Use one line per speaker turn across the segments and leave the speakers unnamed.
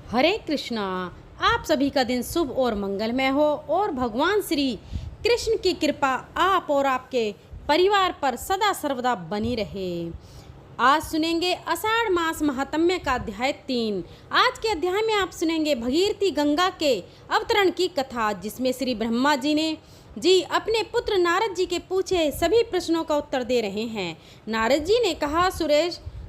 हरे कृष्णा। आप सभी का दिन शुभ और मंगलमय हो और भगवान श्री कृष्ण की कृपा आप और आपके परिवार पर सदा सर्वदा बनी रहे। आज सुनेंगे आषाढ़ मास महात्म्य का अध्याय 3। आज के अध्याय में आप सुनेंगे भगीरथी गंगा के अवतरण की कथा, जिसमें श्री ब्रह्मा जी अपने पुत्र नारद जी के पूछे सभी प्रश्नों का उत्तर दे रहे हैं। नारद जी ने कहा,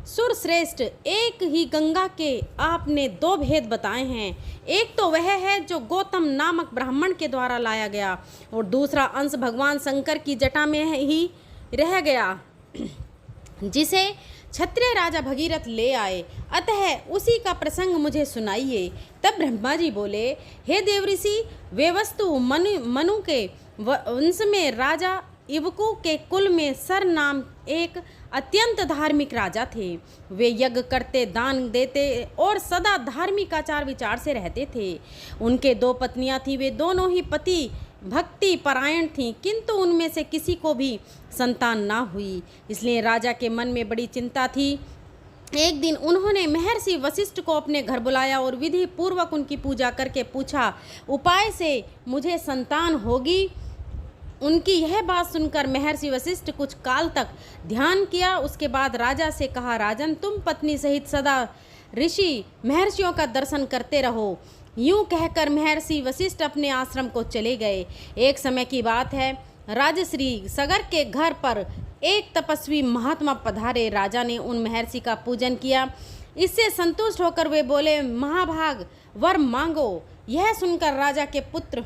सुरश्रेष्ठ, एक ही गंगा के आपने दो भेद बताए हैं। एक तो वह है जो गौतम नामक ब्राह्मण के द्वारा लाया गया और दूसरा अंश भगवान शंकर की जटा में ही रह गया, जिसे क्षत्रिय राजा भगीरथ ले आए। अतः उसी का प्रसंग मुझे सुनाइए। तब ब्रह्मा जी बोले, हे देवऋषि, वे वस्तु मनु के वंश में राजा इवकु के कुल में सर नाम एक अत्यंत धार्मिक राजा थे। वे यज्ञ करते, दान देते और सदा धार्मिक आचार विचार से रहते थे। उनके दो पत्नियां थीं। वे दोनों ही पति भक्ति परायण थीं, किंतु उनमें से किसी को भी संतान ना हुई। इसलिए राजा के मन में बड़ी चिंता थी। एक दिन उन्होंने महर्षि वशिष्ठ को अपने घर बुलाया और विधि पूर्वक उनकी पूजा करके पूछा, उपाय से मुझे संतान होगी? उनकी यह बात सुनकर महर्षि वशिष्ठ कुछ काल तक ध्यान किया। उसके बाद राजा से कहा, राजन, तुम पत्नी सहित सदा ऋषि महर्षियों का दर्शन करते रहो। यूं कहकर महर्षि वशिष्ठ अपने आश्रम को चले गए। एक समय की बात है, राजश्री सगर के घर पर एक तपस्वी महात्मा पधारे। राजा ने उन महर्षि का पूजन किया। इससे संतुष्ट होकर वे बोले, महाभाग, वर मांगो। यह सुनकर राजा के पुत्र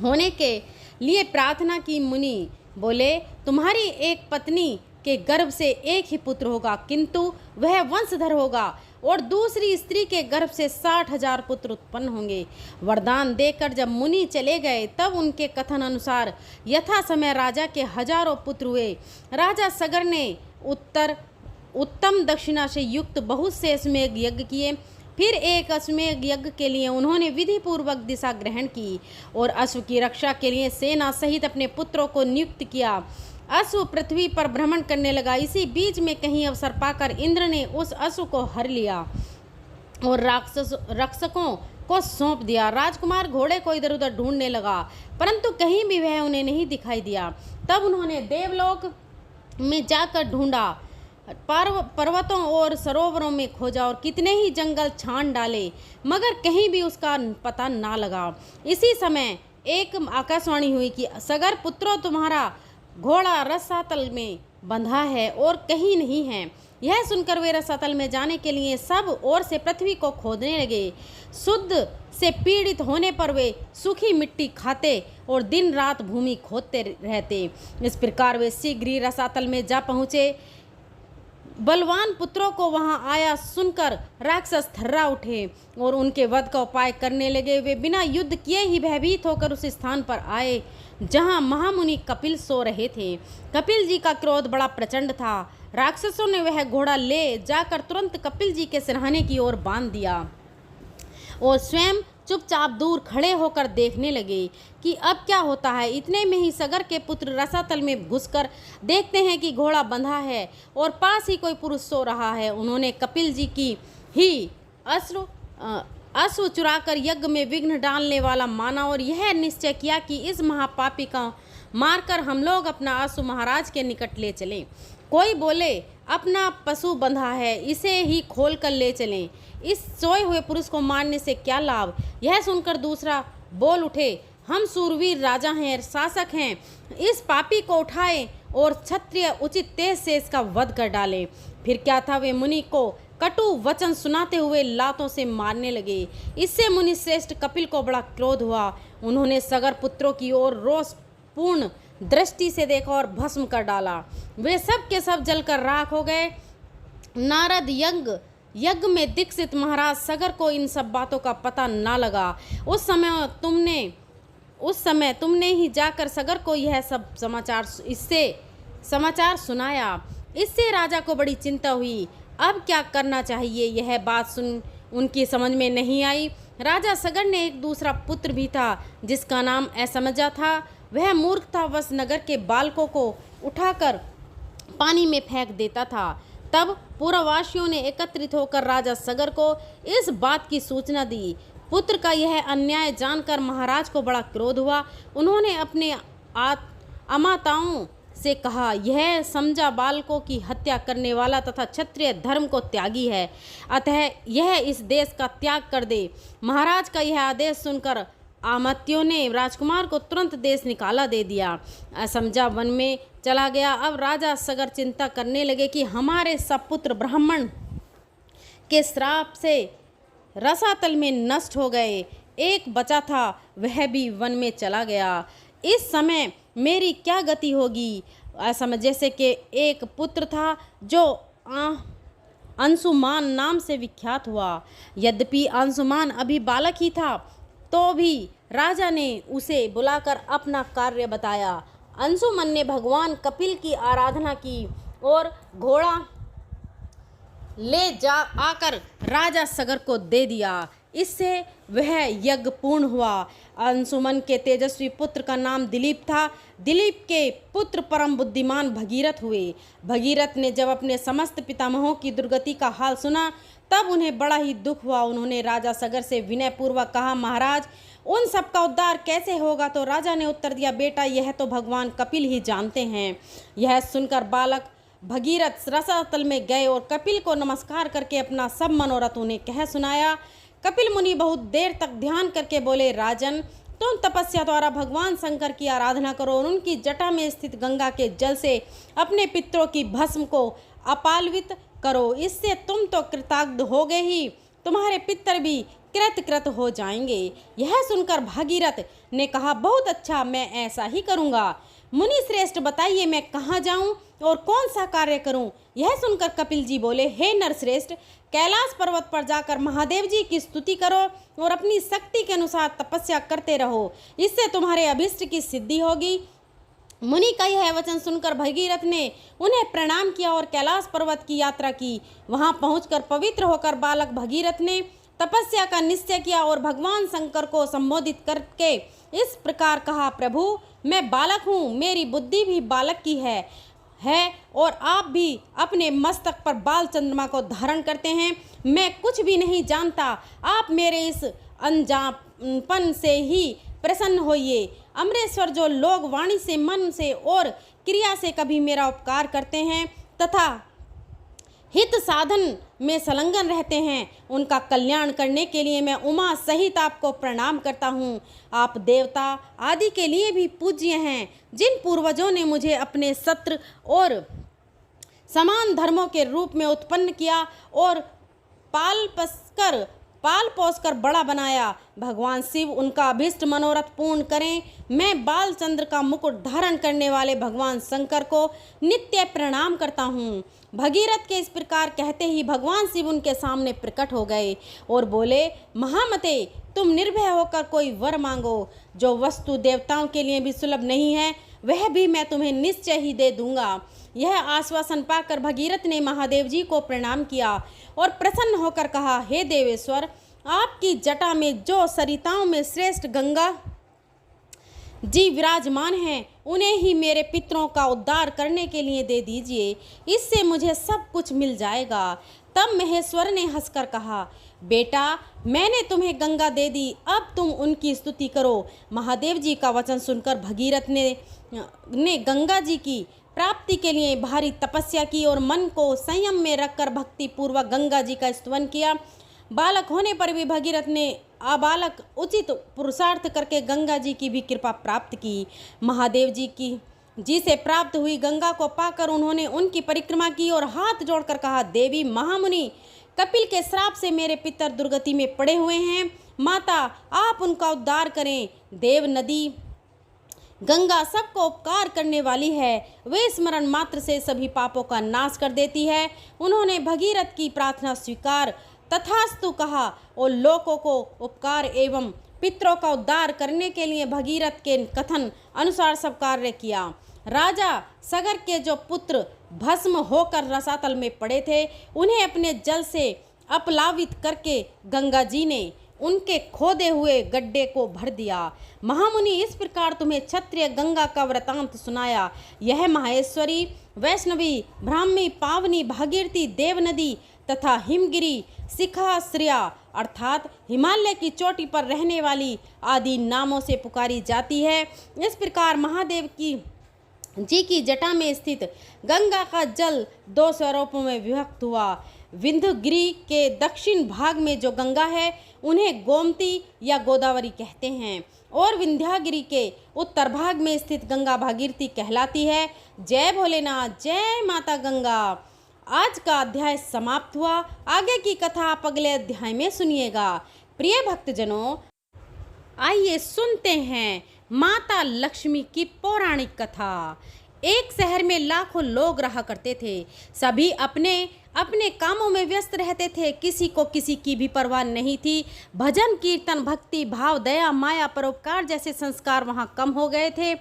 होने के लिए प्रार्थना की। मुनि बोले, तुम्हारी एक पत्नी के गर्भ से एक ही पुत्र होगा, किंतु वह वंशधर होगा, और दूसरी स्त्री के गर्भ से 60,000 पुत्र उत्पन्न होंगे। वरदान देकर जब मुनि चले गए, तब उनके कथन अनुसार यथा समय राजा के हजारों पुत्र हुए। राजा सगर ने उत्तम दक्षिणा से युक्त बहुत से अश्वमेध यज्ञ किए। फिर एक अश्वमेध यज्ञ के लिए उन्होंने विधि पूर्वक दिशा ग्रहण की और अश्व की रक्षा के लिए सेना सहित अपने पुत्रों को नियुक्त किया। अश्व पृथ्वी पर भ्रमण करने लगा। इसी बीच में कहीं अवसर पाकर इंद्र ने उस अश्व को हर लिया और रक्षकों को सौंप दिया। राजकुमार घोड़े को इधर उधर ढूंढने लगा, परंतु कहीं भी वह उन्हें नहीं दिखाई दिया। तब उन्होंने देवलोक में जाकर ढूंढा, पर्वतों और सरोवरों में खोजा और कितने ही जंगल छान डाले, मगर कहीं भी उसका पता ना लगा। इसी समय एक आकाशवाणी हुई कि सगर पुत्रों, तुम्हारा घोड़ा रसातल में बंधा है और कहीं नहीं है। यह सुनकर वे रसातल में जाने के लिए सब ओर से पृथ्वी को खोदने लगे। शुद्ध से पीड़ित होने पर वे सूखी मिट्टी खाते और दिन रात भूमि खोदते रहते। इस प्रकार वे शीघ्र ही रसातल में जा पहुँचे। बलवान पुत्रों को वहां आया सुनकर राक्षस थर्रा उठे और उनके वध का उपाय करने लगे। वे बिना युद्ध किए ही भयभीत होकर उस स्थान पर आए जहां महामुनि कपिल सो रहे थे। कपिल जी का क्रोध बड़ा प्रचंड था। राक्षसों ने वह घोड़ा ले जाकर तुरंत कपिल जी के सिरहाने की ओर बांध दिया और स्वयं चुपचाप दूर खड़े होकर देखने लगे कि अब क्या होता है। इतने में ही सगर के पुत्र रसातल में घुसकर देखते हैं कि घोड़ा बंधा है और पास ही कोई पुरुष सो रहा है। उन्होंने कपिल जी की ही अश्व चुराकर यज्ञ में विघ्न डालने वाला माना और यह निश्चय किया कि इस महापापी का मारकर हम लोग अपना अश्व महाराज के निकट ले चलें। कोई बोले, अपना पशु बंधा है, इसे ही खोल कर ले चलें। इस सोए हुए पुरुष को मारने से क्या लाभ? यह सुनकर दूसरा बोल उठे, हम सूरवीर राजा हैं, शासक हैं, इस पापी को उठाएं और क्षत्रिय उचित तेज से इसका वध कर डालें। फिर क्या था, वे मुनि को कटु वचन सुनाते हुए लातों से मारने लगे। इससे मुनि श्रेष्ठ कपिल को बड़ा क्रोध हुआ। उन्होंने सगर पुत्रों की ओर रोषपूर्ण दृष्टि से देखा और भस्म कर डाला। वे सब के सब जलकर राख हो गए। नारद यज्ञ में दीक्षित महाराज सगर को इन सब बातों का पता ना लगा। उस समय तुमने ही जाकर सगर को यह सब समाचार सुनाया। इससे राजा को बड़ी चिंता हुई। अब क्या करना चाहिए, यह बात सुन उनकी समझ में नहीं आई। राजा सगर ने एक दूसरा पुत्र भी था जिसका नाम असमजा था। वह मूर्खतावश नगर के बालकों को उठाकर पानी में फेंक देता था। तब पुरवासियों ने एकत्रित होकर राजा सगर को इस बात की सूचना दी। पुत्र का यह अन्याय जानकर महाराज को बड़ा क्रोध हुआ। उन्होंने अपने अमाताओं से कहा, यह समझा बालकों की हत्या करने वाला तथा क्षत्रिय धर्म को त्यागी है, अतः यह इस देश का त्याग कर दे। महाराज का यह आदेश सुनकर आमत्यों ने राजकुमार को तुरंत देश निकाला दे दिया। असमझा वन में चला गया। अब राजा सगर चिंता करने लगे कि हमारे सब पुत्र ब्राह्मण के श्राप से रसातल में नष्ट हो गए, एक बचा था वह भी वन में चला गया। इस समय मेरी क्या गति होगी। जैसे कि एक पुत्र था जो अंशुमान नाम से विख्यात हुआ। यद्यपि अंशुमान अभी बालक ही था तो भी राजा ने उसे बुलाकर अपना कार्य बताया। अंशुमन ने भगवान कपिल की आराधना की और घोड़ा ले जा आकर राजा सगर को दे दिया। इससे वह यज्ञ पूर्ण हुआ। अंशुमन के तेजस्वी पुत्र का नाम दिलीप था। दिलीप के पुत्र परम बुद्धिमान भगीरथ हुए। भगीरथ ने जब अपने समस्त पितामहों की दुर्गति का हाल सुना तब उन्हें बड़ा ही दुख हुआ। उन्होंने राजा सगर से विनयपूर्वक कहा, महाराज उन सब का उद्धार कैसे होगा। तो राजा ने उत्तर दिया, बेटा यह तो भगवान कपिल ही जानते हैं। यह सुनकर बालक भगीरथ रसातल में गए और कपिल को नमस्कार करके अपना सब मनोरथ उन्हें कह सुनाया। कपिल मुनि बहुत देर तक ध्यान करके बोले, राजन तुम तपस्या द्वारा भगवान शंकर की आराधना करो और उनकी जटा में स्थित गंगा के जल से अपने पितरों की भस्म को अपालवित करो। इससे तुम तो कृतार्थ हो गए ही, तुम्हारे पितर भी कृत हो जाएंगे। यह सुनकर भागीरथ ने कहा, बहुत अच्छा, मैं ऐसा ही करूँगा। मुनि श्रेष्ठ बताइए मैं कहाँ जाऊँ और कौन सा कार्य करूँ। यह सुनकर कपिल जी बोले, हे नरश्रेष्ठ, कैलाश पर्वत पर जाकर महादेव जी की स्तुति करो और अपनी शक्ति के अनुसार तपस्या करते रहो, इससे तुम्हारे अभिष्ट की सिद्धि होगी। मुनि का यह वचन सुनकर भगीरथ ने उन्हें प्रणाम किया और कैलाश पर्वत की यात्रा की। वहां पहुंचकर पवित्र होकर बालक भगीरथ ने तपस्या का निश्चय किया और भगवान शंकर को संबोधित करके इस प्रकार कहा, प्रभु मैं बालक हूँ, मेरी बुद्धि भी बालक की है और आप भी अपने मस्तक पर बाल चंद्रमा को धारण करते हैं। मैं कुछ भी नहीं जानता, आप मेरे इस अनजानपन से ही प्रसन्न होइए। अमरेश्वर जो लोग वाणी से, मन से और क्रिया से कभी मेरा उपकार करते हैं तथा हित साधन में संलग्न रहते हैं, उनका कल्याण करने के लिए मैं उमा सहित आपको प्रणाम करता हूँ। आप देवता आदि के लिए भी पूज्य हैं। जिन पूर्वजों ने मुझे अपने सत्र और समान धर्मों के रूप में उत्पन्न किया और पाल पोस कर बड़ा बनाया, भगवान शिव उनका अभिष्ट मनोरथ पूर्ण करें। मैं बालचंद्र का मुकुट धारण करने वाले भगवान शंकर को नित्य प्रणाम करता हूँ। भगीरथ के इस प्रकार कहते ही भगवान शिव उनके सामने प्रकट हो गए और बोले, महामते तुम निर्भय होकर कोई वर मांगो, जो वस्तु देवताओं के लिए भी सुलभ नहीं है वह भी मैं तुम्हें निश्चय ही दे दूंगा। यह आश्वासन पाकर भगीरथ ने महादेव जी को प्रणाम किया और प्रसन्न होकर कहा, हे देवेश्वर, आपकी जटा में जो सरिताओं में श्रेष्ठ गंगा जी विराजमान हैं उन्हें ही मेरे पितरों का उद्धार करने के लिए दे दीजिए, इससे मुझे सब कुछ मिल जाएगा। तब महेश्वर ने हंसकर कहा, बेटा मैंने तुम्हें गंगा दे दी, अब तुम उनकी स्तुति करो। महादेव जी का वचन सुनकर भगीरथ ने गंगा जी की प्राप्ति के लिए भारी तपस्या की और मन को संयम में रखकर भक्ति पूर्वक गंगा जी का स्तवन किया। बालक होने पर भी भगीरथ ने अबालक उचित पुरुषार्थ करके गंगा जी की भी कृपा प्राप्त की। महादेव जी से प्राप्त हुई गंगा को पाकर उन्होंने उनकी परिक्रमा की और हाथ जोड़कर कहा, देवी महामुनि, कपिल के श्राप से मेरे पितर दुर्गति में पड़े हुए हैं, माता आप उनका उद्धार करें। देव नदी गंगा सबको उपकार करने वाली है, वे स्मरण मात्र से सभी पापों का नाश कर देती है। उन्होंने भगीरथ की प्रार्थना स्वीकार तथास्तु कहा और लोकों को उपकार एवं पितरों का उद्धार करने के लिए भगीरथ के कथन अनुसार सब कार्य किया। राजा सगर के जो पुत्र भस्म होकर रसातल में पड़े थे उन्हें अपने जल से अपलावित करके गंगा जी ने उनके खोदे हुए गड्ढे को भर दिया। महामुनि, इस प्रकार तुम्हें क्षत्रिय गंगा का वृतांत सुनाया। यह माहेश्वरी, वैष्णवी, ब्राह्मी, पावनी, भागीरथी, देव नदी तथा हिमगिरी, शिखाश्रिया अर्थात हिमालय की चोटी पर रहने वाली आदि नामों से पुकारी जाती है। इस प्रकार महादेव जी की जटा में स्थित गंगा का जल 2 स्वरूपों में विभक्त हुआ। विंध्यगिरी के दक्षिण भाग में जो गंगा है उन्हें गोमती या गोदावरी कहते हैं, और विंध्यागिरी के उत्तर भाग में स्थित गंगा भागीरथी कहलाती है। जय भोलेनाथ, जय माता गंगा। आज का अध्याय समाप्त हुआ। आगे की कथा आप अगले अध्याय में सुनिएगा। प्रिय भक्तजनों, आइए सुनते हैं माता लक्ष्मी की पौराणिक कथा। एक शहर में लाखों लोग रहा करते थे। सभी अपने अपने कामों में व्यस्त रहते थे। किसी को किसी की भी परवाह नहीं थी। भजन, कीर्तन, भक्ति भाव, दया, माया, परोपकार जैसे संस्कार वहाँ कम हो गए थे।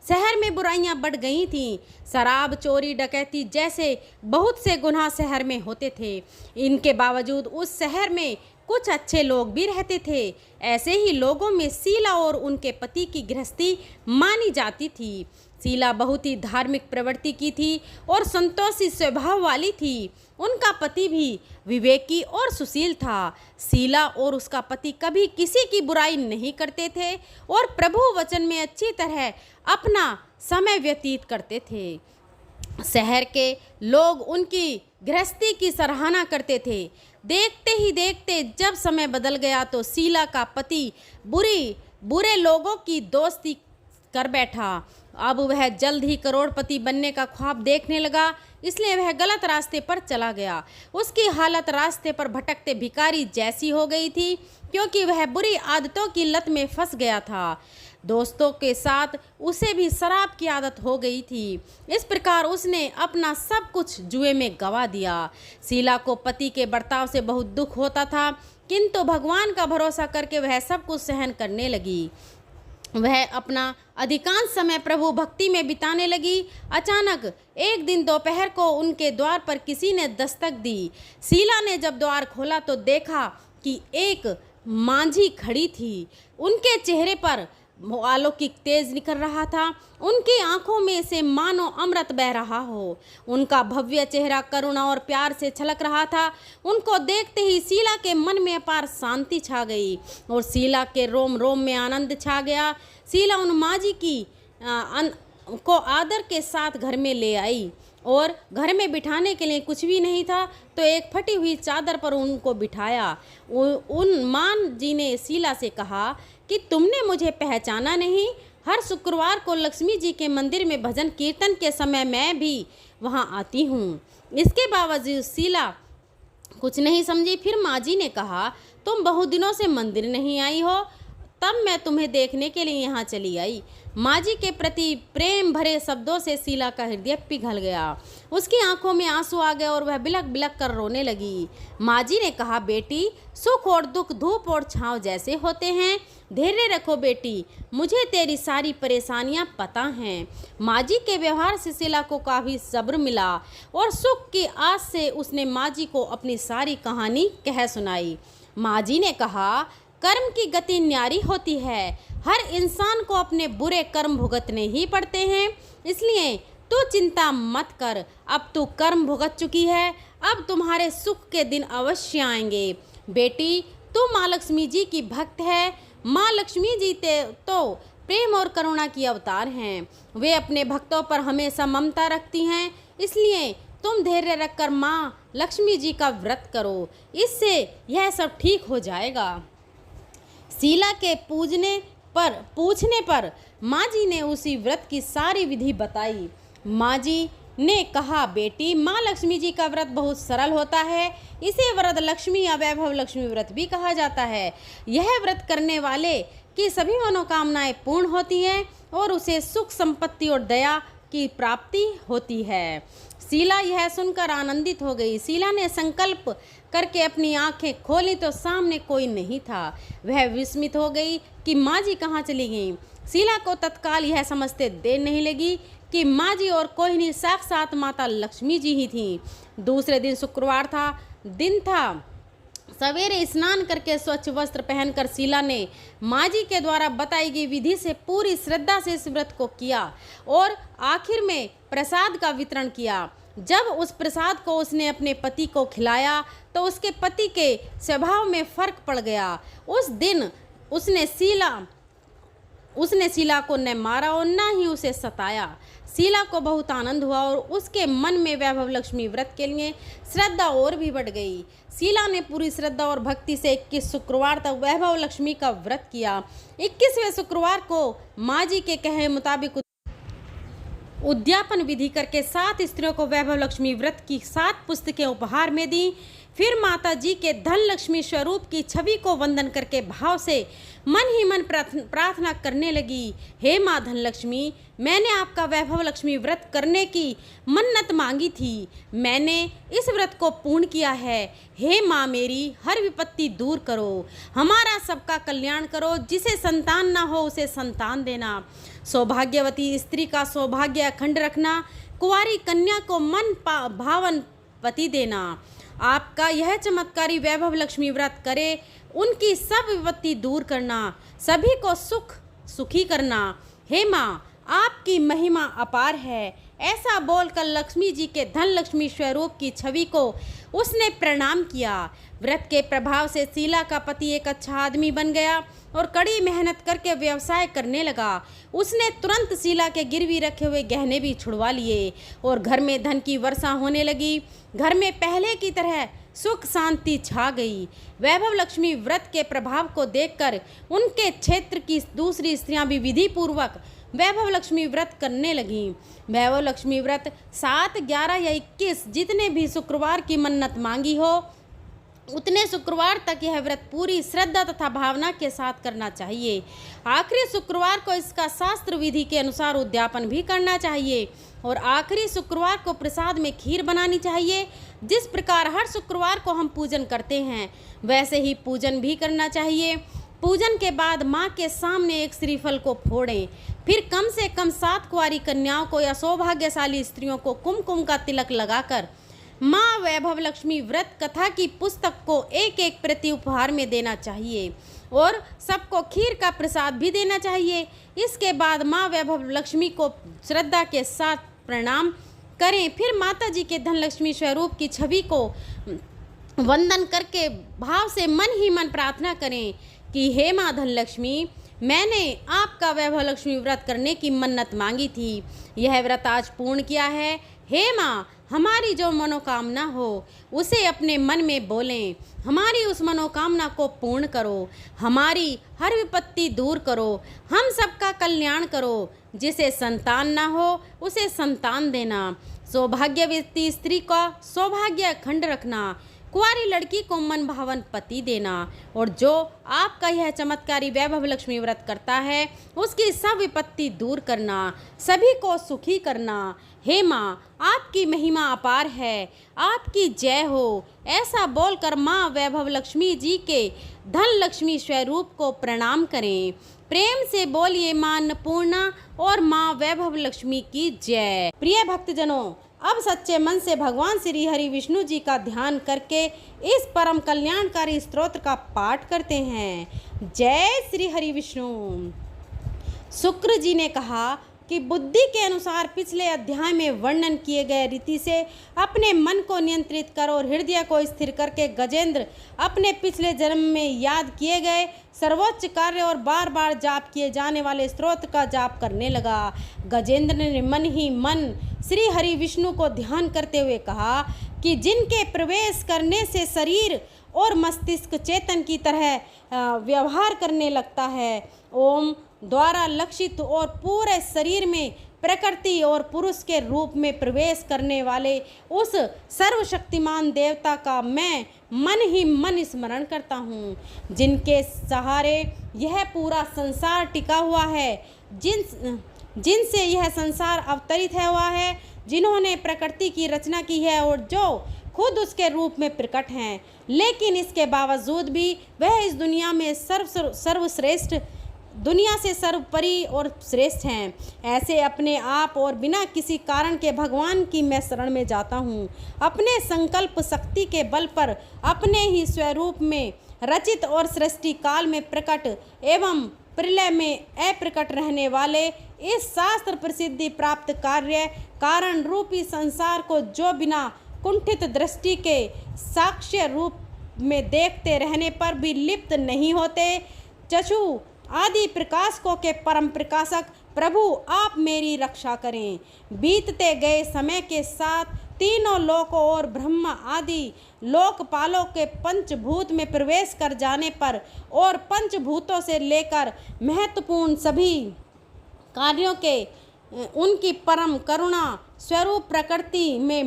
शहर में बुराइयां बढ़ गई थीं। शराब, चोरी, डकैती जैसे बहुत से गुनाह शहर में होते थे। इनके बावजूद उस शहर में कुछ अच्छे लोग भी रहते थे। ऐसे ही लोगों में शीला और उनके पति की गृहस्थी मानी जाती थी। शीला बहुत ही धार्मिक प्रवृत्ति की थी और संतोषी स्वभाव वाली थी। उनका पति भी विवेकी और सुशील था। शीला और उसका पति कभी किसी की बुराई नहीं करते थे और प्रभु वचन में अच्छी तरह अपना समय व्यतीत करते थे। शहर के लोग उनकी गृहस्थी की सराहना करते थे। देखते ही देखते जब समय बदल गया तो शीला का पति बुरे लोगों की दोस्ती कर बैठा। अब वह जल्द ही करोड़पति बनने का ख्वाब देखने लगा, इसलिए वह गलत रास्ते पर चला गया। उसकी हालत रास्ते पर भटकते भिखारी जैसी हो गई थी, क्योंकि वह बुरी आदतों की लत में फंस गया था। दोस्तों के साथ उसे भी शराब की आदत हो गई थी। इस प्रकार उसने अपना सब कुछ जुए में गंवा दिया। शीला को पति के बर्ताव से बहुत दुख होता था, किंतु भगवान का भरोसा करके वह सब कुछ सहन करने लगी। वह अपना अधिकांश समय प्रभु भक्ति में बिताने लगी। अचानक एक दिन दोपहर को उनके द्वार पर किसी ने दस्तक दी। शीला ने जब द्वार खोला तो देखा कि एक मांझी खड़ी थी। उनके चेहरे पर अलौकिक तेज निकल रहा था। उनकी आंखों में से मानो अमृत बह रहा हो। उनका भव्य चेहरा करुणा और प्यार से छलक रहा था। उनको देखते ही शीला के मन में अपार शांति छा गई और शीला के रोम रोम में आनंद छा गया। शीला उन मांझी को आदर के साथ घर में ले आई और घर में बिठाने के लिए कुछ भी नहीं था तो एक फटी हुई चादर पर उनको बिठाया। उन मान जी ने शीला से कहा कि तुमने मुझे पहचाना नहीं। हर शुक्रवार को लक्ष्मी जी के मंदिर में भजन कीर्तन के समय मैं भी वहां आती हूँ। इसके बावजूद शीला कुछ नहीं समझी। फिर माँ जी ने कहा, तुम बहुत दिनों से मंदिर नहीं आई हो, तब मैं तुम्हें देखने के लिए यहाँ चली आई। माँ जी के प्रति प्रेम भरे शब्दों से शीला का हृदय पिघल गया। उसकी आंखों में आंसू आ गए और वह बिलक बिलक कर रोने लगी। माँ जी ने कहा, बेटी, सुख और दुख धूप और छांव जैसे होते हैं। धैर्य रखो बेटी, मुझे तेरी सारी परेशानियां पता हैं। माँ जी के व्यवहार से शीला को काफ़ी सब्र मिला और सुख की आस से उसने माँ जी को अपनी सारी कहानी कह सुनाई। माँ जी ने कहा, कर्म की गति न्यारी होती है। हर इंसान को अपने बुरे कर्म भुगतने ही पड़ते हैं, इसलिए तू चिंता मत कर। अब तू कर्म भुगत चुकी है, अब तुम्हारे सुख के दिन अवश्य आएंगे। बेटी, तू माँ लक्ष्मी जी की भक्त है। माँ लक्ष्मी जी तो प्रेम और करुणा की अवतार हैं। वे अपने भक्तों पर हमेशा ममता रखती हैं, इसलिए तुम धैर्य रखकर माँ लक्ष्मी जी का व्रत करो, इससे यह सब ठीक हो जाएगा। शीला के पूछने पर माँ जी ने उसी व्रत की सारी विधि बताई। माँ जी ने कहा, बेटी, माँ लक्ष्मी जी का व्रत बहुत सरल होता है। इसे व्रत लक्ष्मी या वैभव लक्ष्मी व्रत भी कहा जाता है। यह व्रत करने वाले की सभी मनोकामनाएं पूर्ण होती हैं और उसे सुख, संपत्ति और दया की प्राप्ति होती है। शीला यह सुनकर आनंदित हो गई। शीला ने संकल्प करके अपनी आंखें खोली तो सामने कोई नहीं था। वह विस्मित हो गई कि माँ जी कहाँ चली गईं। शीला को तत्काल यह समझते देर नहीं लगी कि माँ जी और कोई नहीं, साक्षात माता लक्ष्मी जी ही थीं। दूसरे दिन शुक्रवार दिन था। सवेरे स्नान करके स्वच्छ वस्त्र पहनकर शीला ने माँ जी के द्वारा बताई गई विधि से पूरी श्रद्धा से इस व्रत को किया और आखिर में प्रसाद का वितरण किया। जब उस प्रसाद को उसने अपने पति को खिलाया तो उसके पति के स्वभाव में फर्क पड़ गया। उस दिन उसने शीला को न मारा और न ही उसे सताया। शीला को बहुत आनंद हुआ और उसके मन में वैभव लक्ष्मी व्रत के लिए श्रद्धा और भी बढ़ गई। शीला ने पूरी श्रद्धा और भक्ति से 21 शुक्रवार तक वैभव लक्ष्मी का व्रत किया। 21वें शुक्रवार को माँ जी के कहे मुताबिक उद्यापन विधि करके 7 स्त्रियों को वैभव लक्ष्मी व्रत की 7 पुस्तकें उपहार में दी। फिर माता जी के धन लक्ष्मी स्वरूप की छवि को वंदन करके भाव से मन ही मन प्रार्थना करने लगी, हे माँ धन लक्ष्मी, मैंने आपका वैभव लक्ष्मी व्रत करने की मन्नत मांगी थी, मैंने इस व्रत को पूर्ण किया है। हे माँ, मेरी हर विपत्ति दूर करो, हमारा सबका कल्याण करो, जिसे संतान ना हो उसे संतान देना, सौभाग्यवती स्त्री का सौभाग्य अखंड रखना, कुंवारी कन्या को मन भावन पति देना। आपका यह चमत्कारी वैभव लक्ष्मी व्रत करे, उनकी सब विपत्ति दूर करना, सभी को सुखी करना। हे माँ, आपकी महिमा अपार है। ऐसा बोलकर लक्ष्मी जी के धन लक्ष्मी स्वरूप की छवि को उसने प्रणाम किया। व्रत के प्रभाव से शीला का पति एक अच्छा आदमी बन गया और कड़ी मेहनत करके व्यवसाय करने लगा। उसने तुरंत शीला के गिरवी रखे हुए गहने भी छुड़वा लिए और घर में धन की वर्षा होने लगी। घर में पहले की तरह सुख शांति छा गई। वैभव लक्ष्मी व्रत के प्रभाव को देखकर उनके क्षेत्र की दूसरी स्त्रियां भी विधि पूर्वक वैभव लक्ष्मी व्रत करने लगीं। वैभव लक्ष्मी व्रत 7, 11 या 21 जितने भी शुक्रवार की मन्नत मांगी हो उतने शुक्रवार तक यह व्रत पूरी श्रद्धा तथा भावना के साथ करना चाहिए। आखिरी शुक्रवार को इसका शास्त्र विधि के अनुसार उद्यापन भी करना चाहिए और आखिरी शुक्रवार को प्रसाद में खीर बनानी चाहिए। जिस प्रकार हर शुक्रवार को हम पूजन करते हैं वैसे ही पूजन भी करना चाहिए। पूजन के बाद माँ के सामने एक श्रीफल को फोड़ें, फिर कम से कम 7 कुंवारी कन्याओं को या सौभाग्यशाली स्त्रियों को कुमकुम का तिलक लगाकर माँ वैभव लक्ष्मी व्रत कथा की पुस्तक को एक प्रति उपहार में देना चाहिए और सबको खीर का प्रसाद भी देना चाहिए। इसके बाद माँ वैभव लक्ष्मी को श्रद्धा के साथ प्रणाम करें। फिर माता जी के धन लक्ष्मी स्वरूप की छवि को वंदन करके भाव से मन ही मन प्रार्थना करें कि हे माँ धन लक्ष्मी, मैंने आपका वैभव लक्ष्मी व्रत करने की मन्नत मांगी थी, यह व्रत आज पूर्ण किया है। हे माँ, हमारी जो मनोकामना हो उसे अपने मन में बोलें, हमारी उस मनोकामना को पूर्ण करो, हमारी हर विपत्ति दूर करो, हम सबका कल्याण करो, जिसे संतान ना हो उसे संतान देना, सौभाग्यवती स्त्री का सौभाग्य अखंड रखना, कुंवारी लड़की को मन भावन पति देना और जो आपका यह चमत्कारी वैभव लक्ष्मी व्रत करता है उसकी सब विपत्ति दूर करना, सभी को सुखी करना। हे माँ, आपकी महिमा अपार है, आपकी जय हो। ऐसा बोलकर माँ वैभव लक्ष्मी जी के धन लक्ष्मी स्वरूप को प्रणाम करें। प्रेम से बोलिए माँ अन्नपूर्णा और माँ वैभव लक्ष्मी की जय। प्रिय भक्तजनों, अब सच्चे मन से भगवान श्री हरि विष्णु जी का ध्यान करके इस परम कल्याणकारी स्तोत्र का पाठ करते हैं। जय श्री हरि विष्णु। शुक्र जी ने कहा कि बुद्धि के अनुसार पिछले अध्याय में वर्णन किए गए रीति से अपने मन को नियंत्रित कर और हृदय को स्थिर करके गजेंद्र अपने पिछले जन्म में याद किए गए सर्वोच्च कार्य और बार बार जाप किए जाने वाले स्तोत्र का जाप करने लगा। गजेंद्र ने मन ही मन श्री हरि विष्णु को ध्यान करते हुए कहा कि जिनके प्रवेश करने से शरीर और मस्तिष्क चेतन की तरह व्यवहार करने लगता है, ओम द्वारा लक्षित और पूरे शरीर में प्रकृति और पुरुष के रूप में प्रवेश करने वाले उस सर्वशक्तिमान देवता का मैं मन ही मन स्मरण करता हूँ, जिनके सहारे यह पूरा संसार टिका हुआ है, जिनसे यह संसार अवतरित है हुआ है, जिन्होंने प्रकृति की रचना की है और जो खुद उसके रूप में प्रकट हैं, लेकिन इसके बावजूद भी वह इस दुनिया में सर्वश्रेष्ठ दुनिया से सर्वोपरि और श्रेष्ठ हैं। ऐसे अपने आप और बिना किसी कारण के भगवान की मैं शरण में जाता हूँ। अपने संकल्प शक्ति के बल पर अपने ही स्वरूप में रचित और सृष्टि काल में प्रकट एवं प्रलय में अप्रकट रहने वाले इस शास्त्र प्रसिद्धि प्राप्त कार्य कारण रूपी संसार को जो बिना कुंठित दृष्टि के साक्ष्य रूप में देखते रहने पर भी लिप्त नहीं होते, चक्षु आदि प्रकाशकों के परम प्रकाशक प्रभु आप मेरी रक्षा करें। बीतते गए समय के साथ तीनों लोकों और ब्रह्मा आदि लोकपालों के पंचभूत में प्रवेश कर जाने पर और पंचभूतों से लेकर महत्वपूर्ण सभी कार्यों के उनकी परम करुणा स्वरूप प्रकृति में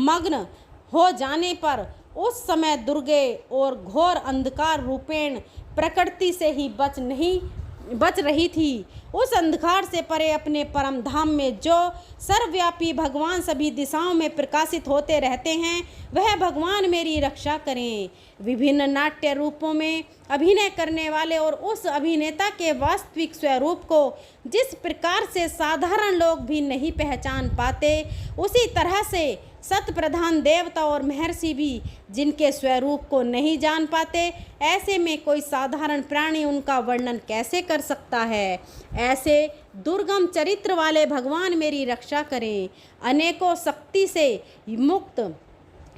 मग्न हो जाने पर उस समय दुर्गे और घोर अंधकार रूपेण प्रकृति से ही बच रही थी। उस अंधकार से परे अपने परम धाम में जो सर्वव्यापी भगवान सभी दिशाओं में प्रकाशित होते रहते हैं, वह भगवान मेरी रक्षा करें। विभिन्न नाट्य रूपों में अभिनय करने वाले और उस अभिनेता के वास्तविक स्वरूप को जिस प्रकार से साधारण लोग भी नहीं पहचान पाते, उसी तरह से सत प्रधान देवता और महर्षि भी जिनके स्वरूप को नहीं जान पाते, ऐसे में कोई साधारण प्राणी उनका वर्णन कैसे कर सकता है। ऐसे दुर्गम चरित्र वाले भगवान मेरी रक्षा करें। अनेकों शक्ति से मुक्त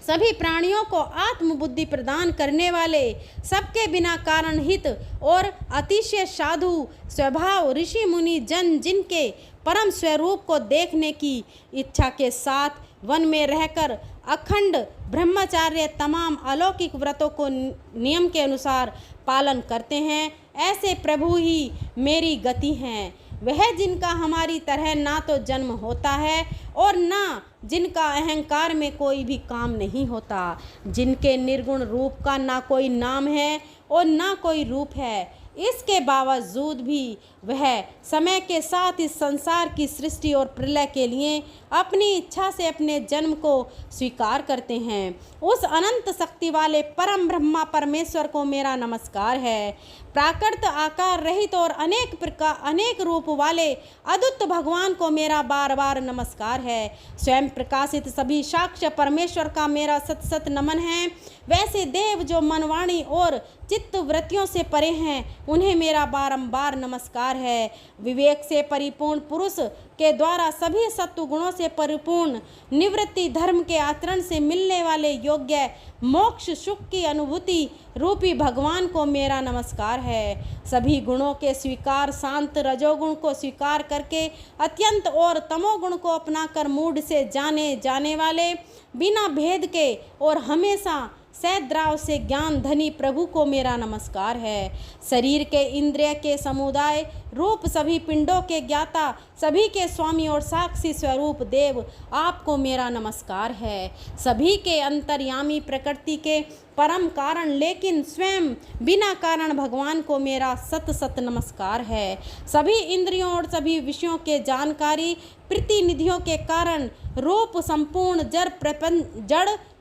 सभी प्राणियों को आत्मबुद्धि प्रदान करने वाले, सबके बिना कारण हित और अतिशय साधु स्वभाव ऋषि मुनि जन जिनके परम स्वरूप को देखने की इच्छा के साथ वन में रहकर अखंड ब्रह्मचार्य तमाम अलौकिक व्रतों को नियम के अनुसार पालन करते हैं, ऐसे प्रभु ही मेरी गति हैं। वह जिनका हमारी तरह ना तो जन्म होता है और ना जिनका अहंकार में कोई भी काम नहीं होता, जिनके निर्गुण रूप का ना कोई नाम है और ना कोई रूप है, इसके बावजूद भी वह समय के साथ इस संसार की सृष्टि और प्रलय के लिए अपनी इच्छा से अपने जन्म को स्वीकार करते हैं। उस अनंत शक्ति वाले परम ब्रह्मा परमेश्वर को मेरा नमस्कार है। प्राकृत आकार रहित और अनेक रूप वाले अद्भुत भगवान को मेरा बार बार नमस्कार है। स्वयं प्रकाशित सभी साक्ष्य परमेश्वर का मेरा सत सत नमन है। वैसे देव जो मनवाणी और चित्त वृत्तियों से परे हैं, उन्हें मेरा बारंबार नमस्कार है। विवेक से परिपूर्ण पुरुष के द्वारा सभी सत्व गुणों से परिपूर्ण निवृत्ति धर्म के आचरण से मिलने वाले योग्य मोक्ष सुख की अनुभूति रूपी भगवान को मेरा नमस्कार है। सभी गुणों के स्वीकार शांत रजोगुण को स्वीकार करके अत्यंत और तमोगुण को अपनाकर मूढ़ से जाने वाले बिना भेद के और हमेशा सद्भाव से ज्ञान धनी प्रभु को मेरा नमस्कार है। शरीर के इंद्रिय के समुदाय रूप सभी पिंडों के ज्ञाता सभी के स्वामी और साक्षी स्वरूप देव आपको मेरा नमस्कार है। सभी के अंतर्यामी प्रकृति के परम कारण लेकिन स्वयं बिना कारण भगवान को मेरा सत सत नमस्कार है। सभी इंद्रियों और सभी विषयों के जानकारी प्रतिनिधियों के कारण रूप संपूर्ण जड़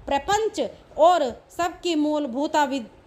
प्रपंच और सबकी मूलभूत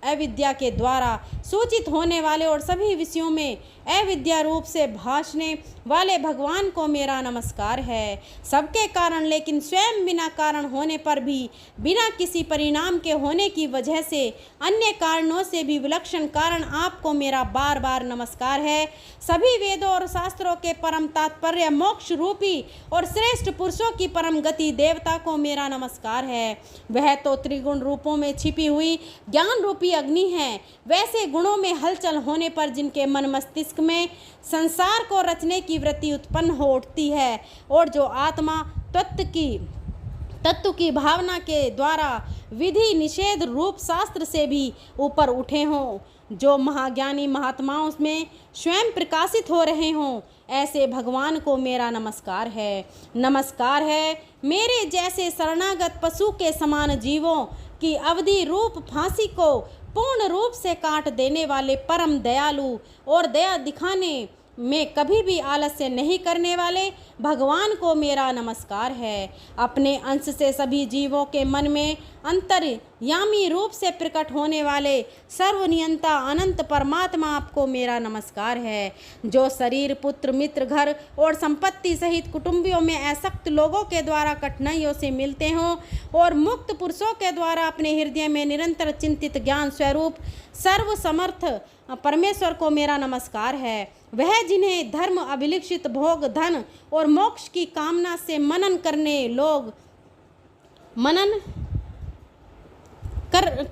अविद्या के द्वारा सूचित होने वाले और सभी विषयों में अविद्या रूप से भासने वाले भगवान को मेरा नमस्कार है। सबके कारण लेकिन स्वयं बिना कारण होने पर भी बिना किसी परिणाम के होने की वजह से अन्य कारणों से भी विलक्षण कारण आपको मेरा बार बार नमस्कार है। सभी वेदों और शास्त्रों के परम तात्पर्य मोक्ष रूपी और श्रेष्ठ पुरुषों की परम गति देवता को मेरा नमस्कार है। वह तो त्रिगुण रूपों में छिपी हुई ज्ञान रूपी अग्नि है। वैसे गुणों में हलचल होने पर जिनके मन मस्तिष्क में संसार को रचने की वृत्ति उत्पन्न हो उठती है और जो आत्मा तत्व की भावना के द्वारा विधि निषेध रूप शास्त्र से भी ऊपर उठे हों, जो महाज्ञानी महात्माओं में स्वयं प्रकाशित हो रहे हों, ऐसे भगवान को मेरा नमस्कार है। नमस्कार है मेरे जैसे शरणागत पशु के समान जीवों की अवधि रूप फांसी को पूर्ण रूप से काट देने वाले परम दयालु और दया दिखाने में कभी भी आलस्य नहीं करने वाले भगवान को मेरा नमस्कार है। अपने अंश से सभी जीवों के मन में अंतर्यामी रूप से प्रकट होने वाले सर्वनियंता अनंत परमात्मा आपको मेरा नमस्कार है। जो शरीर, पुत्र, मित्र, घर और संपत्ति सहित कुटुंबियों में आसक्त लोगों के द्वारा कठिनाइयों से मिलते हों और मुक्त पुरुषों के द्वारा अपने हृदय में निरंतर चिंतित ज्ञान स्वरूप सर्व समर्थ परमेश्वर को मेरा नमस्कार है। वह जिन्हें धर्म, अभिलिखित भोग, धन और मोक्ष की कामना से मनन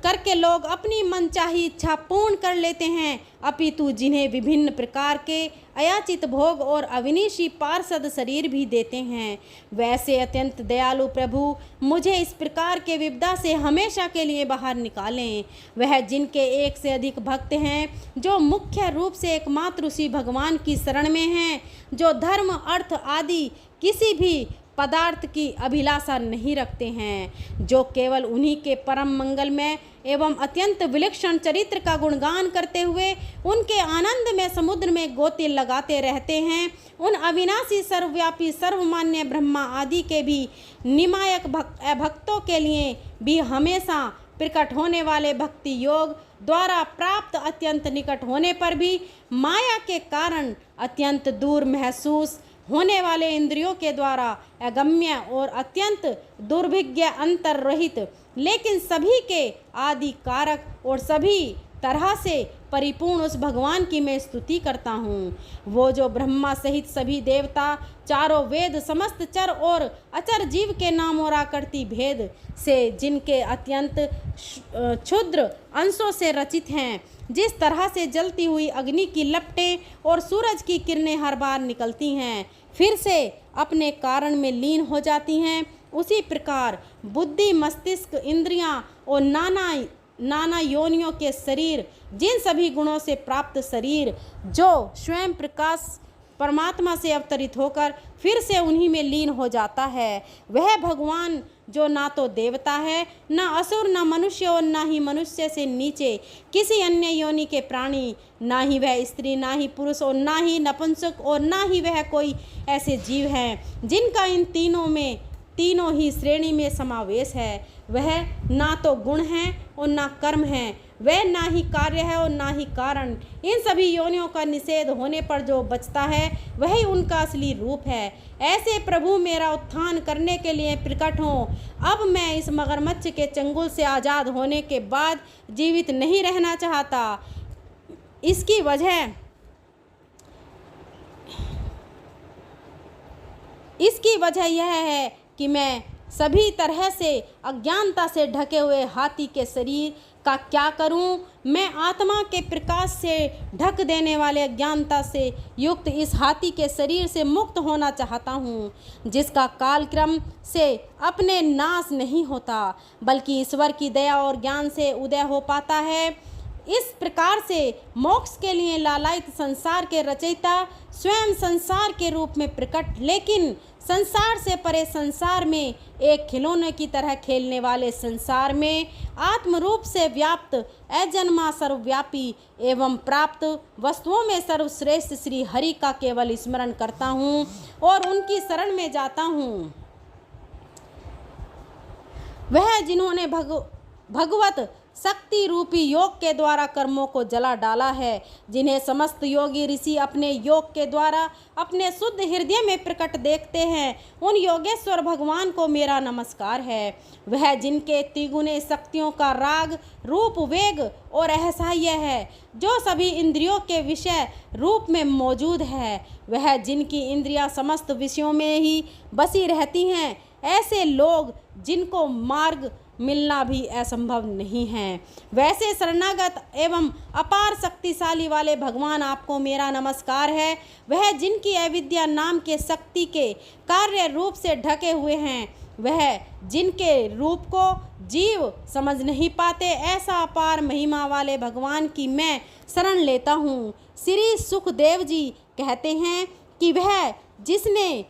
करके लोग अपनी मनचाही इच्छा पूर्ण कर लेते हैं, अपितु जिन्हें विभिन्न प्रकार के अयाचित भोग और अविनाशी पार्षद शरीर भी देते हैं, वैसे अत्यंत दयालु प्रभु मुझे इस प्रकार के विपदा से हमेशा के लिए बाहर निकालें। वह जिनके एक से अधिक भक्त हैं, जो मुख्य रूप से एकमात्र उसी भगवान की शरण में हैं, जो धर्म, अर्थ आदि किसी भी पदार्थ की अभिलाषा नहीं रखते हैं, जो केवल उन्हीं के परम मंगलमय एवं अत्यंत विलक्षण चरित्र का गुणगान करते हुए उनके आनंद में समुद्र में गोते लगाते रहते हैं, उन अविनाशी, सर्वव्यापी, सर्वमान्य ब्रह्मा आदि के भी निमायक भक्तों के लिए भी हमेशा प्रकट होने वाले भक्ति योग द्वारा प्राप्त अत्यंत निकट होने पर भी माया के कारण अत्यंत दूर महसूस होने वाले इंद्रियों के द्वारा अगम्य और अत्यंत दुर्भिज्ञ अंतर रहित लेकिन सभी के आदि कारक और सभी तरह से परिपूर्ण उस भगवान की मैं स्तुति करता हूँ। वो जो ब्रह्मा सहित सभी देवता, चारों वेद, समस्त चर और अचर जीव के नाम और आकृति भेद से जिनके अत्यंत क्षुद्र अंशों से रचित हैं, जिस तरह से जलती हुई अग्नि की लपटें और सूरज की किरणें हर बार निकलती हैं फिर से अपने कारण में लीन हो जाती हैं, उसी प्रकार बुद्धि, मस्तिष्क, इंद्रियां और नाना योनियों के शरीर, जिन सभी गुणों से प्राप्त शरीर जो स्वयं प्रकाश परमात्मा से अवतरित होकर फिर से उन्हीं में लीन हो जाता है, वह भगवान जो ना तो देवता है, ना असुर, ना मनुष्य और ना ही मनुष्य से नीचे किसी अन्य योनि के प्राणी, ना ही वह स्त्री, ना ही पुरुष और ना ही नपुंसक और ना ही वह कोई ऐसे जीव हैं जिनका इन तीनों ही श्रेणी में समावेश है। वह ना तो गुण है और ना कर्म है, वह ना ही कार्य है और ना ही कारण। इन सभी योनियों का निषेध होने पर जो बचता है वही उनका असली रूप है। ऐसे प्रभु मेरा उत्थान करने के लिए प्रकट हों। अब मैं इस मगरमच्छ के चंगुल से आज़ाद होने के बाद जीवित नहीं रहना चाहता। इसकी वजह यह है कि मैं सभी तरह से अज्ञानता से ढके हुए हाथी के शरीर का क्या करूं? मैं आत्मा के प्रकाश से ढक देने वाले अज्ञानता से युक्त इस हाथी के शरीर से मुक्त होना चाहता हूं, जिसका कालक्रम से अपने नाश नहीं होता बल्कि ईश्वर की दया और ज्ञान से उदय हो पाता है। इस प्रकार से मोक्ष के लिए लालायित संसार के रचयिता स्वयं संसार के रूप में प्रकट, लेकिन संसार से परे संसार में एक खिलौने की तरह खेलने वाले संसार में आत्म रूप से व्याप्त अजन्मा, सर्वव्यापी एवं प्राप्त वस्तुओं में सर्वश्रेष्ठ श्री हरि का केवल स्मरण करता हूँ और उनकी शरण में जाता हूँ। वह जिन्होंने भगवत शक्ति रूपी योग के द्वारा कर्मों को जला डाला है, जिन्हें समस्त योगी ऋषि अपने योग के द्वारा अपने शुद्ध हृदय में प्रकट देखते हैं, उन योगेश्वर भगवान को मेरा नमस्कार है। वह जिनके तिगुने शक्तियों का राग, रूप, वेग और अहसाह्य है, जो सभी इंद्रियों के विषय रूप में मौजूद है, वह जिनकी इंद्रियां समस्त विषयों में ही बसी रहती हैं, ऐसे लोग जिनको मार्ग मिलना भी असंभव नहीं है, वैसे शरणागत एवं अपार शक्तिशाली वाले भगवान आपको मेरा नमस्कार है। वह जिनकी अविद्या नाम के शक्ति के कार्य रूप से ढके हुए हैं, वह जिनके रूप को जीव समझ नहीं पाते, ऐसा अपार महिमा वाले भगवान की मैं शरण लेता हूँ। श्री सुखदेव जी कहते हैं कि वह जिसने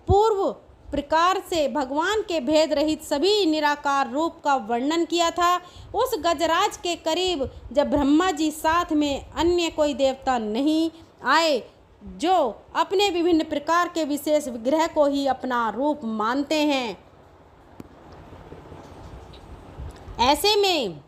पूर्व प्रकार से भगवान के भेद रहित सभी निराकार रूप का वर्णन किया था, उस गजराज के करीब जब ब्रह्मा जी साथ में अन्य कोई देवता नहीं आए, जो अपने विभिन्न प्रकार के विशेष विग्रह को ही अपना रूप मानते हैं। ऐसे में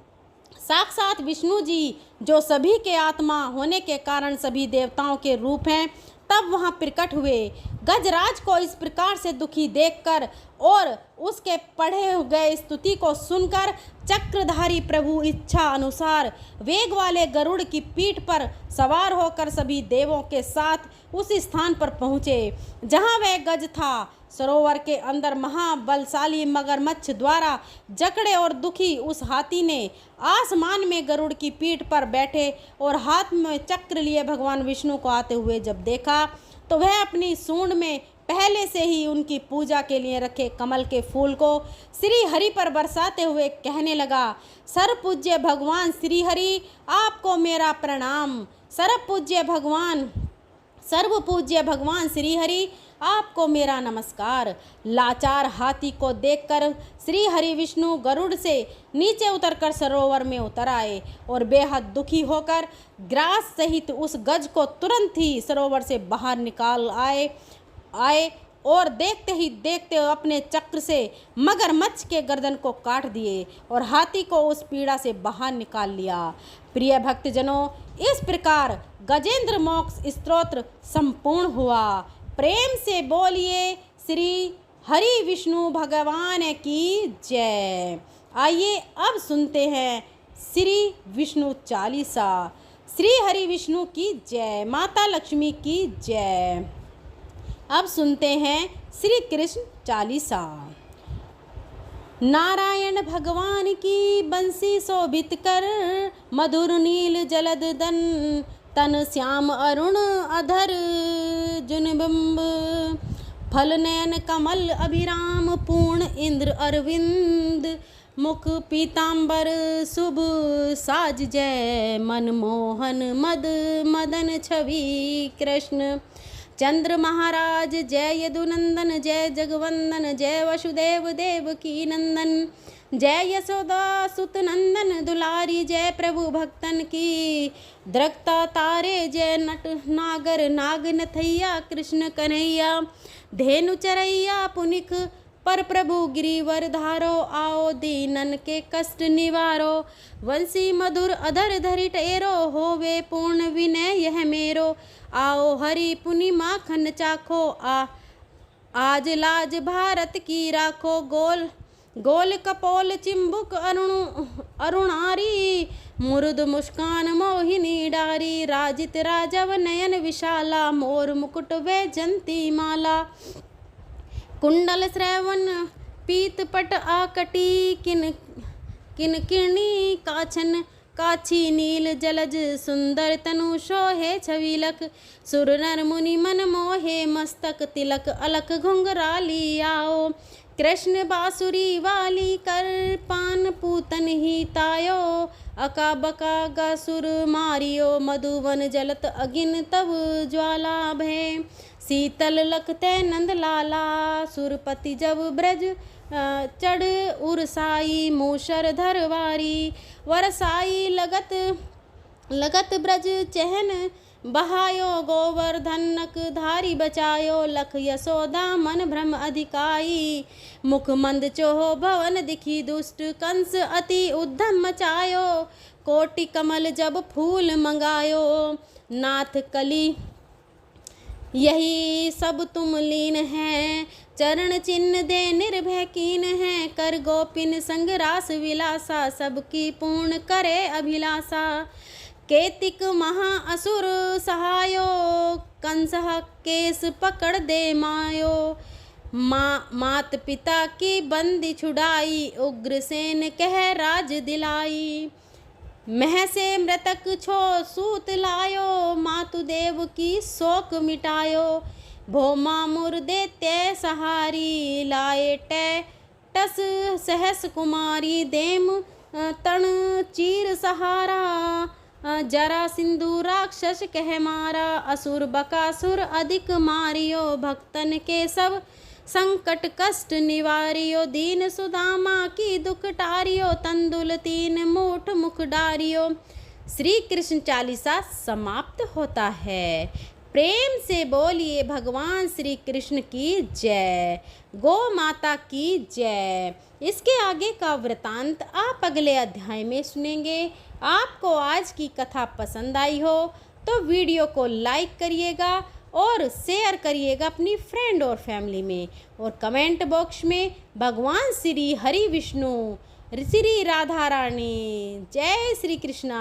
साक्षात विष्णु जी जो सभी के आत्मा होने के कारण सभी देवताओं के रूप हैं, तब वहाँ प्रकट हुए। गजराज को इस प्रकार से दुखी देखकर और उसके पढ़े गए स्तुति को सुनकर चक्रधारी प्रभु इच्छा अनुसार वेग वाले गरुड़ की पीठ पर सवार होकर सभी देवों के साथ उस स्थान पर पहुँचे जहाँ वह गज था। सरोवर के अंदर महाबलशाली मगरमच्छ द्वारा जकड़े और दुखी उस हाथी ने आसमान में गरुड़ की पीठ पर बैठे और हाथ में चक्र लिए भगवान विष्णु को आते हुए जब देखा, तो वह अपनी सूंड में पहले से ही उनकी पूजा के लिए रखे कमल के फूल को श्री हरि पर बरसाते हुए कहने लगा, सर्वपूज्य भगवान श्री हरि, आपको मेरा प्रणाम। सर्वपूज्य भगवान श्री हरि, आपको मेरा नमस्कार। लाचार हाथी को देखकर श्री हरि विष्णु गरुड़ से नीचे उतरकर सरोवर में उतर आए और बेहद दुखी होकर ग्रास सहित उस गज को तुरंत ही सरोवर से बाहर निकाल आए और देखते ही देखते अपने चक्र से मगरमच्छ के गर्दन को काट दिए और हाथी को उस पीड़ा से बाहर निकाल लिया। प्रिय भक्तजनों, इस प्रकार गजेंद्र मोक्ष स्तोत्र संपूर्ण हुआ। प्रेम से बोलिए श्री हरि विष्णु भगवान की जय। आइए अब सुनते हैं श्री विष्णु चालीसा। श्री हरि विष्णु की जय, माता लक्ष्मी की जय। अब सुनते हैं श्री कृष्ण चालीसा। नारायण भगवान की बंसी शोभित कर, मधुर नील जलद तन श्याम अरुण अधर जुनबिंब, फल नयन कमल अभिराम पूर्ण इंद्र अरविंद, मुख पीतांबर शुभ साज जय, मनमोहन मदन छवि कृष्ण। चंद्र महाराज जय यदुनंदन, जय जगवंदन, जय वसुदेव देव की नंदन, जय यशोदा सुत नंदन दुलारी, जय प्रभु भक्तन की द्रक्ता तारे, जय नट नागर नाग नथैया कृष्ण कन्हैया, धेनु चरैया पुनिक पर प्रभु गिरिवर धारो, आओ दीनन के कष्ट निवारो, वंशी मधुर अधर धरि टेरो, होवे पूर्ण विनय यह मेरो, आओ हरि पुनि माखन चाखो, आज लाज भारत की राखो, गोल कपोल चिंबुक अरुणारी, मुरुद मुस्कान मोहिनी डारी, राजित राजव नयन विशाला, मोर मुकुट वैजंती माला, कुंडल श्रवण पीत पट आकटी, किनकिनी काछन काछी नील जलज, सुंदर तनु शोहे छविलक, सुर नर मुनि मन मोहे, मस्तक तिलक अलक घुंघराली, आओ कृष्ण बांसुरी वाली कर, पान पूतन ही तायो, अका बका गासुर मारियो, मधुवन जलत अगिन तब ज्वाला भय, शीतल लखते नंद लाला, सुरपति जब ब्रज चढ़ उरसाई, मूषर धरवारी, वरसाई लगत ब्रज चहन बहायो, गोवर्धनक धारी बचायो, लख यशोदा मन भ्रम अधिकाई, मुख मंद चोह भवन दिखी दुष्ट, कंस अति उद्धम मचायो, कोटि कमल जब फूल मंगायो, नाथ कली यही सब तुम लीन है, चरण चिन्ह दे निर्भय कीन है, कर गोपिन संग रास विलासा, सबकी पूर्ण करे अभिलाषा, केतिक महा असुर सहायो, कंस केस पकड़ दे मायो, मात पिता की बंदी छुड़ाई, उग्रसेन कह राज दिलाई, मह से मृतक छो सूत लायो, मातुदेव की शोक मिटायो, भोमा मुर्दे ते सहारी, लाए टस सहस कुमारी, देम तण चीर सहारा, जरा सिंधु राक्षस कह मारा, असुर बकासुर अधिक मारियो, भक्तन के सब संकट कष्ट निवारियो, दीन सुदामा की दुख टारियो, तंदुल तीन मूठ मुख डारियो। श्री कृष्ण चालीसा समाप्त होता है। प्रेम से बोलिए भगवान श्री कृष्ण की जय, गौ माता की जय। इसके आगे का वृतांत आप अगले अध्याय में सुनेंगे। आपको आज की कथा पसंद आई हो तो वीडियो को लाइक करिएगा और शेयर करिएगा अपनी फ्रेंड और फैमिली में, और कमेंट बॉक्स में भगवान श्री हरि विष्णु श्री राधा रानी जय श्री कृष्णा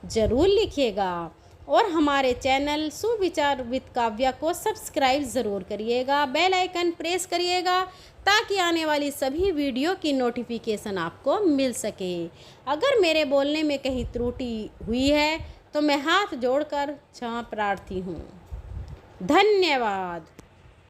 जरूर लिखिएगा। और हमारे चैनल सुविचार विद काव्या को सब्सक्राइब ज़रूर करिएगा, बेल आइकन प्रेस करिएगा ताकि आने वाली सभी वीडियो की नोटिफिकेशन आपको मिल सके। अगर मेरे बोलने में कहीं त्रुटि हुई है तो मैं हाथ जोड़कर क्षमा प्रार्थी हूँ। धन्यवाद।